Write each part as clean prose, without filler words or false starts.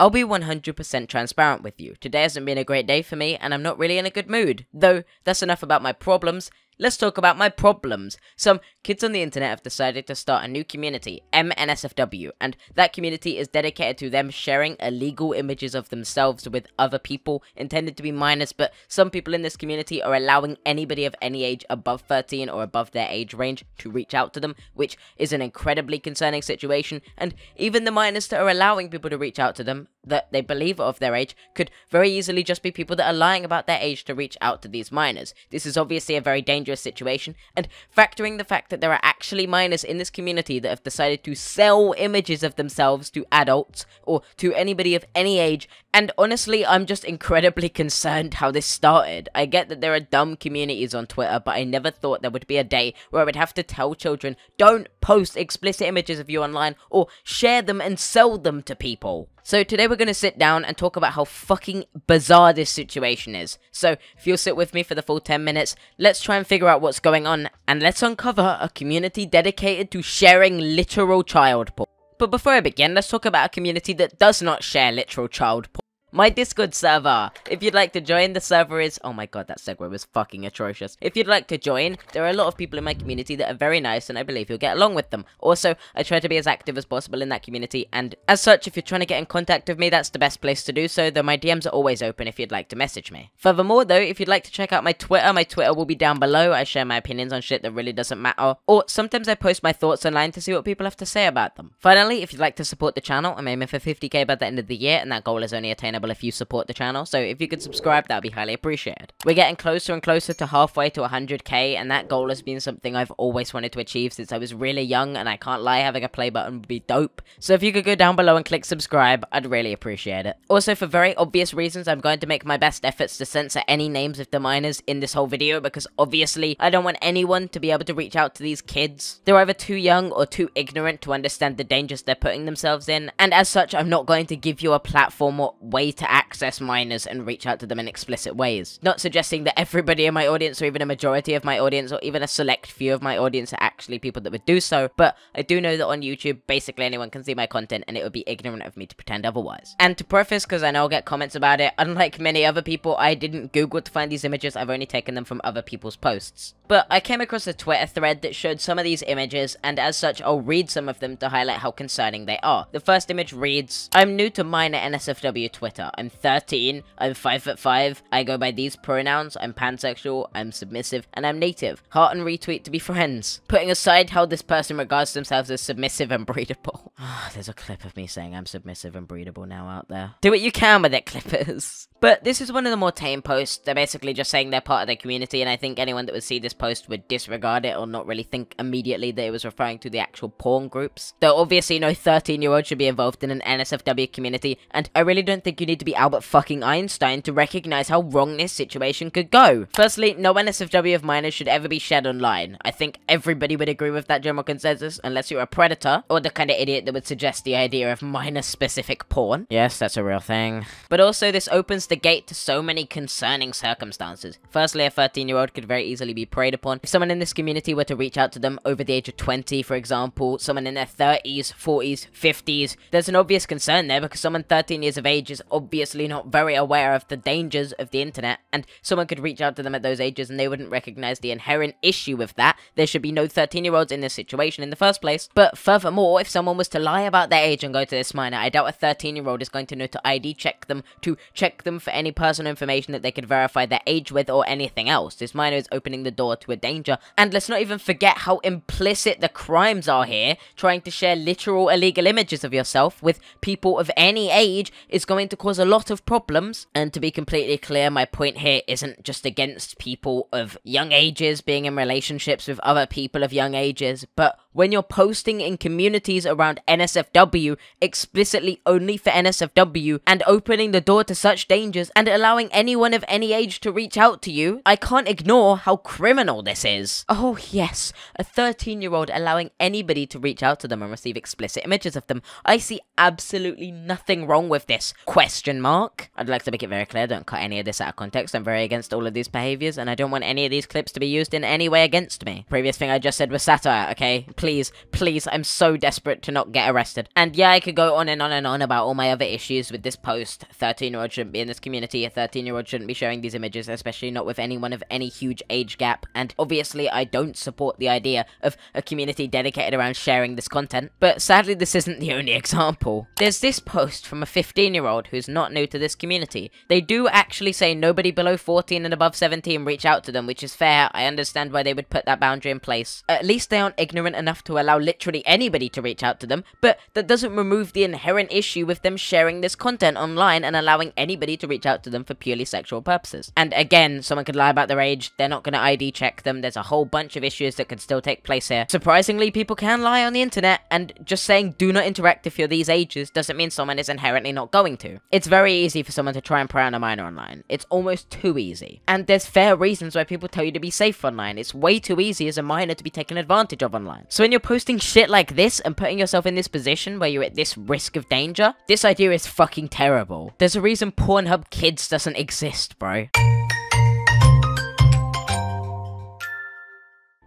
I'll be 100% transparent with you. Today hasn't been a great day for me, and I'm not really in a good mood. Though, that's enough about my problems. Let's talk about my problems. Some kids on the internet have decided to start a new community, MNSFW, and that community is dedicated to them sharing illegal images of themselves with other people intended to be minors, but some people in this community are allowing anybody of any age above 13 or above their age range to reach out to them, which is an incredibly concerning situation, and even the minors that are allowing people to reach out to them, that they believe are of their age, could very easily just be people that are lying about their age to reach out to these minors. This is obviously a very dangerous situation, and factoring the fact that there are actually minors in this community that have decided to sell images of themselves to adults or to anybody of any age, and honestly, I'm just incredibly concerned how this started. I get that there are dumb communities on Twitter, but I never thought there would be a day where I would have to tell children, don't post explicit images of you online or share them and sell them to people. So today we're going to sit down and talk about how fucking bizarre this situation is. So if you'll sit with me for the full 10 minutes, let's try and figure out what's going on, and let's uncover a community dedicated to sharing literal child porn. But before I begin, let's talk about a community that does not share literal child porn. My Discord server. If you'd like to join, the server is... Oh my god, that segue was fucking atrocious. If you'd like to join, there are a lot of people in my community that are very nice, and I believe you'll get along with them. Also, I try to be as active as possible in that community, and as such, if you're trying to get in contact with me, that's the best place to do so, though my DMs are always open if you'd like to message me. Furthermore, though, if you'd like to check out my Twitter will be down below. I share my opinions on shit that really doesn't matter, or sometimes I post my thoughts online to see what people have to say about them. Finally, if you'd like to support the channel, I'm aiming for 50k by the end of the year, and that goal is only attainable if you support the channel, so if you could subscribe, that would be highly appreciated. We're getting closer and closer to halfway to 100k, and that goal has been something I've always wanted to achieve since I was really young, and I can't lie, having a play button would be dope. So if you could go down below and click subscribe, I'd really appreciate it. Also, for very obvious reasons, I'm going to make my best efforts to censor any names of the minors in this whole video, because obviously, I don't want anyone to be able to reach out to these kids. They're either too young or too ignorant to understand the dangers they're putting themselves in, and as such, I'm not going to give you a platform or way to access minors and reach out to them in explicit ways. Not suggesting that everybody in my audience, or even a majority of my audience, or even a select few of my audience are actually people that would do so, but I do know that on YouTube, basically anyone can see my content, and it would be ignorant of me to pretend otherwise. And to preface, because I know I'll get comments about it, unlike many other people, I didn't Google to find these images, I've only taken them from other people's posts. But I came across a Twitter thread that showed some of these images, and as such, I'll read some of them to highlight how concerning they are. The first image reads, I'm new to Minor-NSFW Twitter. I'm 13, I'm 5'5", I go by these pronouns, I'm pansexual, I'm submissive, and I'm native. Heart and retweet to be friends. Putting aside how this person regards themselves as submissive and breedable. There's a clip of me saying I'm submissive and breedable now out there. Do what you can with it, clippers. But this is one of the more tame posts. They're basically just saying they're part of the community, and I think anyone that would see this post would disregard it or not really think immediately that it was referring to the actual porn groups. Though obviously no 13-year-old should be involved in an NSFW community, and I really don't think you need to be Albert fucking Einstein to recognize how wrong this situation could go. Firstly, no NSFW of minors should ever be shared online. I think everybody would agree with that general consensus, unless you're a predator, or the kind of idiot that would suggest the idea of minor-specific porn. Yes, that's a real thing. But also, this opens the gate to so many concerning circumstances. Firstly, a 13-year-old could very easily be preyed upon. If someone in this community were to reach out to them over the age of 20, for example, someone in their 30s, 40s, 50s, there's an obvious concern there because someone 13 years of age is obviously not very aware of the dangers of the internet, and someone could reach out to them at those ages and they wouldn't recognize the inherent issue with that. There should be no 13-year-olds in this situation in the first place. But furthermore, if someone was to lie about their age and go to this minor, I doubt a 13-year-old is going to know to ID check them, to check them for any personal information that they could verify their age with or anything else. This minor is opening the door to a danger, and let's not even forget how implicit the crimes are here. Trying to share literal illegal images of yourself with people of any age is going to cause a lot of problems, and to be completely clear, my point here isn't just against people of young ages being in relationships with other people of young ages, but when you're posting in communities around NSFW, explicitly only for NSFW, and opening the door to such dangers, and allowing anyone of any age to reach out to you, I can't ignore how criminal this is. Oh yes, a 13-year-old allowing anybody to reach out to them and receive explicit images of them. I see absolutely nothing wrong with this. Question mark? I'd like to make it very clear, don't cut any of this out of context. I'm very against all of these behaviors, and I don't want any of these clips to be used in any way against me. Previous thing I just said was satire, okay? please, please, I'm so desperate to not get arrested. And yeah, I could go on and on and on about all my other issues with this post. 13-year-old shouldn't be in this community, a 13-year-old shouldn't be sharing these images, especially not with anyone of any huge age gap, and obviously I don't support the idea of a community dedicated around sharing this content, but sadly this isn't the only example. There's this post from a 15-year-old who's not new to this community. They do actually say nobody below 14 and above 17 reach out to them, which is fair. I understand why they would put that boundary in place. At least they aren't ignorant enough to allow literally anybody to reach out to them, but that doesn't remove the inherent issue with them sharing this content online and allowing anybody to reach out to them for purely sexual purposes. And again, someone could lie about their age, they're not going to ID check them, there's a whole bunch of issues that could still take place here. Surprisingly, people can lie on the internet, and just saying do not interact if you're these ages doesn't mean someone is inherently not going to. It's very easy for someone to try and prey on a minor online. It's almost too easy. And there's fair reasons why people tell you to be safe online. It's way too easy as a minor to be taken advantage of online. So when you're posting shit like this and putting yourself in this position where you're at this risk of danger, this idea is fucking terrible. There's a reason Pornhub Kids doesn't exist, bro.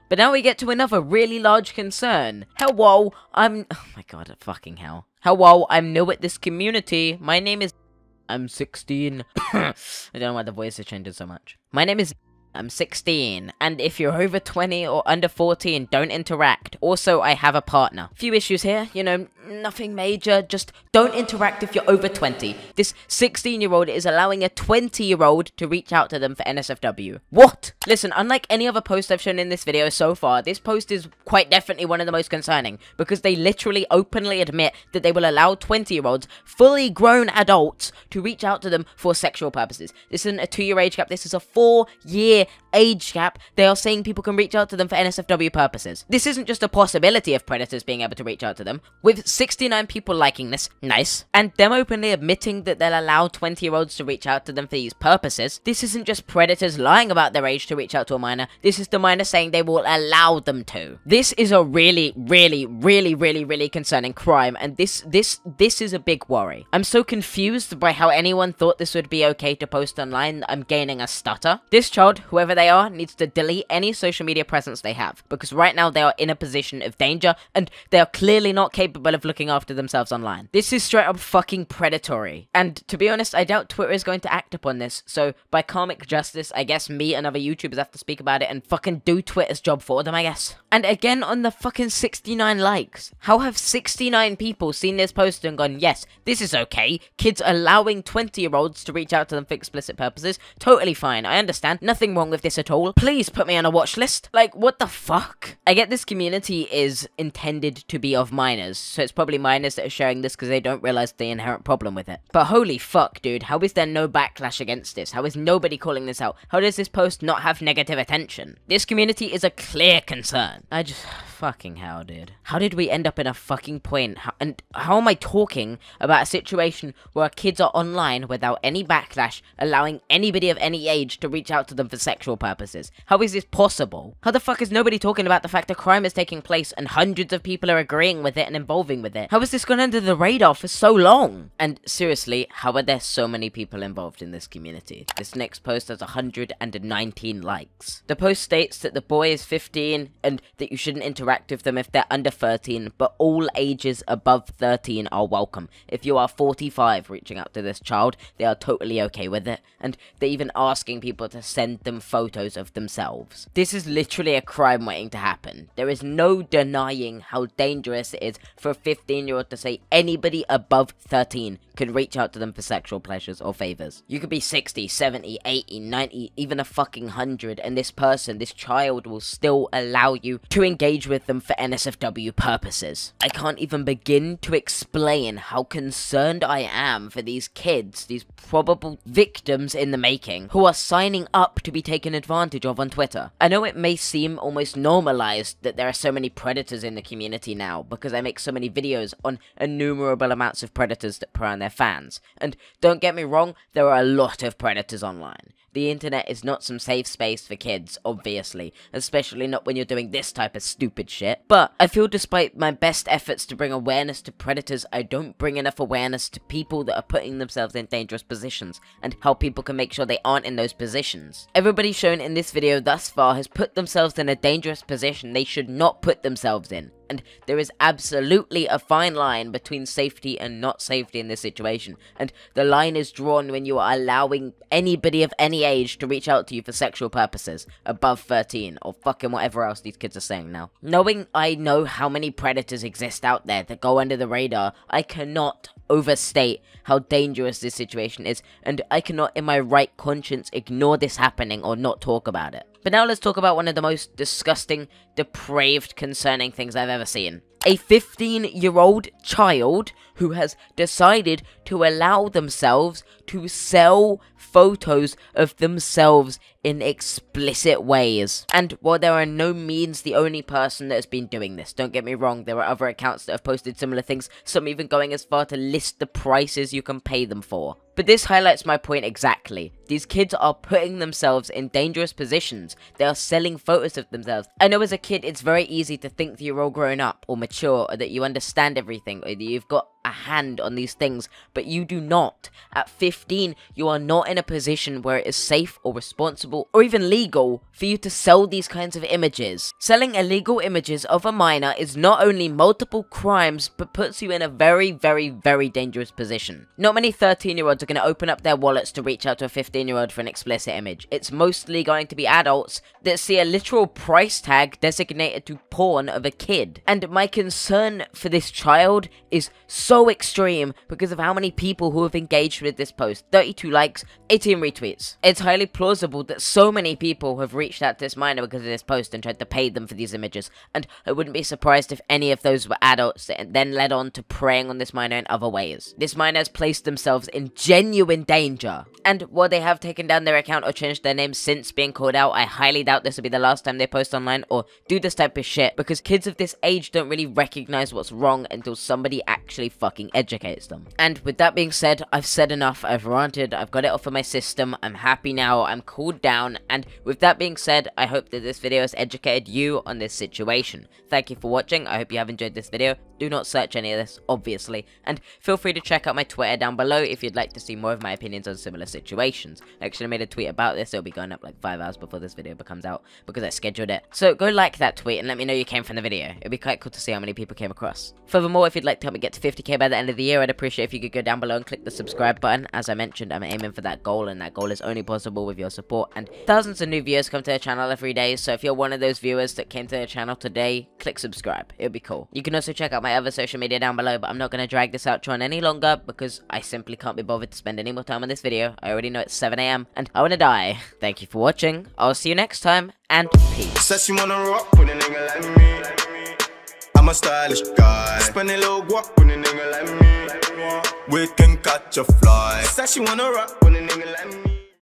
But now we get to another really large concern. Hello, oh my god, fucking hell. Hello, I'm new at this community. My name is... I'm 16. I don't know why the voice is changing so much. My name is... I'm 16, and if you're over 20 or under 14, don't interact. Also, I have a partner. Few issues here, you know, nothing major, just don't interact if you're over 20. This 16-year-old is allowing a 20-year-old to reach out to them for NSFW. What? Listen, unlike any other post I've shown in this video so far, this post is quite definitely one of the most concerning, because they literally openly admit that they will allow 20-year-olds, fully grown adults, to reach out to them for sexual purposes. This isn't a 2-year age gap, this is a 4-year age gap. They are saying people can reach out to them for NSFW purposes. This isn't just a possibility of predators being able to reach out to them. With 69 people liking this, nice, and them openly admitting that they'll allow 20-year-olds to reach out to them for these purposes, this isn't just predators lying about their age to reach out to a minor, this is the minor saying they will allow them to. This is a really concerning crime, and this is a big worry. I'm so confused by how anyone thought this would be okay to post online that I'm gaining a stutter. This child, whoever they are, needs to delete any social media presence they have, because right now they are in a position of danger, and they are clearly not capable of looking after themselves online. This is straight up fucking predatory. And to be honest, I doubt Twitter is going to act upon this, so by karmic justice, I guess me and other YouTubers have to speak about it and fucking do Twitter's job for them, I guess. And again, on the fucking 69 likes, how have 69 people seen this post and gone, yes, this is okay, kids allowing 20-year-olds to reach out to them for explicit purposes, totally fine, I understand, nothing wrong with this at all, please put me on a watch list. Like, what the fuck? I get this community is intended to be of minors, so it's probably minors that are sharing this because they don't realize the inherent problem with it. But holy fuck, dude, how is there no backlash against this? How is nobody calling this out? How does this post not have negative attention? This community is a clear concern. Fucking hell, dude. How did we end up in a fucking point? How am I talking about a situation where kids are online without any backlash, allowing anybody of any age to reach out to them for sexual purposes? How is this possible? How the fuck is nobody talking about the fact that crime is taking place and hundreds of people are agreeing with it and involving with it? How has this gone under the radar for so long? And seriously, how are there so many people involved in this community? This next post has 119 likes. The post states that the boy is 15 and that you shouldn't interact with them if they're under 13, but all ages above 13 are welcome. If you are 45 reaching out to this child, they are totally okay with it, and they're even asking people to send them photos of themselves. This is literally a crime waiting to happen. There is no denying how dangerous it is for a 15-year-old to say anybody above 13 can reach out to them for sexual pleasures or favors. You could be 60, 70, 80, 90, even a fucking 100, and this person, this child, will still allow you to engage with them for NSFW purposes. I can't even begin to explain how concerned I am for these kids, these probable victims in the making, who are signing up to be taken advantage of on Twitter. I know it may seem almost normalized that there are so many predators in the community now, because I make so many videos on innumerable amounts of predators that prey on their fans. And don't get me wrong, there are a lot of predators online. The internet is not some safe space for kids, obviously, especially not when you're doing this type of stupid shit. But I feel despite my best efforts to bring awareness to predators, I don't bring enough awareness to people that are putting themselves in dangerous positions, and how people can make sure they aren't in those positions. Everybody shown in this video thus far has put themselves in a dangerous position they should not put themselves in. and there is absolutely a fine line between safety and not safety in this situation, and the line is drawn when you are allowing anybody of any age to reach out to you for sexual purposes, above 13, or fucking whatever else these kids are saying now. Knowing I know how many predators exist out there that go under the radar, I cannot overstate how dangerous this situation is, and I cannot in my right conscience ignore this happening or not talk about it. But now let's talk about one of the most disgusting, depraved, concerning things I've ever seen. A 15-year-old child who has decided to allow themselves to sell photos of themselves in explicit ways. And while there are no means the only person that has been doing this, don't get me wrong, there are other accounts that have posted similar things, some even going as far to list the prices you can pay them for. But this highlights my point exactly. These kids are putting themselves in dangerous positions. They are selling photos of themselves. I know as a kid it's very easy to think that you're all grown up or mature, or that you understand everything, or that you've got a hand on these things, but you do not. At 15, you are not in a position where it is safe or responsible or even legal for you to sell these kinds of images. Selling illegal images of a minor is not only multiple crimes, but puts you in a very, very, very dangerous position. Not many 13-year-olds are going to open up their wallets to reach out to a 15-year-old for an explicit image. It's mostly going to be adults that see a literal price tag designated to porn of a kid. And my concern for this child is so extreme because of how many people who have engaged with this post. 32 likes, 18 retweets. It's highly plausible that so many people have reached out to this minor because of this post and tried to pay them for these images, and I wouldn't be surprised if any of those were adults that then led on to preying on this minor in other ways. This minor has placed themselves in genuine danger, and while they have taken down their account or changed their name since being called out, I highly doubt this will be the last time they post online or do this type of shit, because kids of this age don't really recognize what's wrong until somebody actually fucking educates them. And with that being said, I've said enough, I've ranted, I've got it off of my system, I'm happy now, I'm cooled down, and with that being said, I hope that this video has educated you on this situation. Thank you for watching, I hope you have enjoyed this video. Do not search any of this, obviously, and feel free to check out my Twitter down below if you'd like to see more of my opinions on similar situations. I actually made a tweet about this, it'll be going up like 5 hours before this video comes out, because I scheduled it. So go like that tweet and let me know you came from the video. It'd be quite cool to see how many people came across. Furthermore, if you'd like to help me get to 50k by the end of the year, I'd appreciate if you could go down below and click the subscribe button. As I mentioned, I'm aiming for that goal, and that goal is only possible with your support, and thousands of new viewers come to the channel every day, so if you're one of those viewers that came to the channel today, click subscribe. It would be cool. You can also check out my other social media down below, but I'm not going to drag this outro on any longer because I simply can't be bothered to spend any more time on this video. I already know it's 7 AM and I want to die. Thank you for watching. I'll see you next time, and peace. Said she wanna rock with a nigga like me. I'm a stylish guy. Spend a little guap with a nigga like me. We can catch a fly. Said she wanna rock with a nigga like me.